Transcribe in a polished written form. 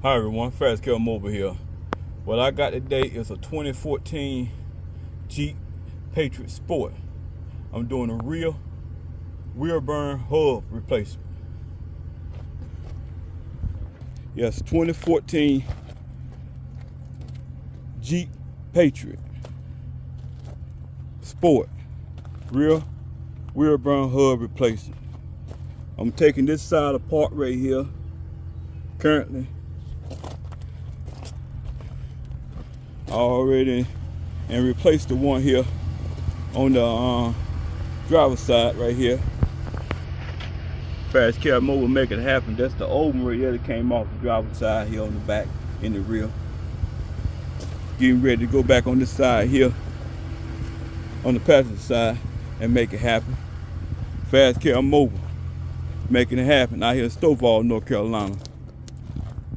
Hi everyone, Fast Car Mobile here. What I got today is a 2014 Jeep Patriot Sport. I'm doing a rear burn hub replacement. Yes, 2014 Jeep Patriot Sport rear burn hub replacement. I'm taking this side apart right here currently. Already and replaced the one here on the driver's side right here. Fast Car Mobile make it happen. That's the old one right there that came off the driver's side here on the back in the rear. Getting ready to go back on this side here on the passenger side and make it happen. Fast Car Mobile making it happen out here in Stovall, North Carolina.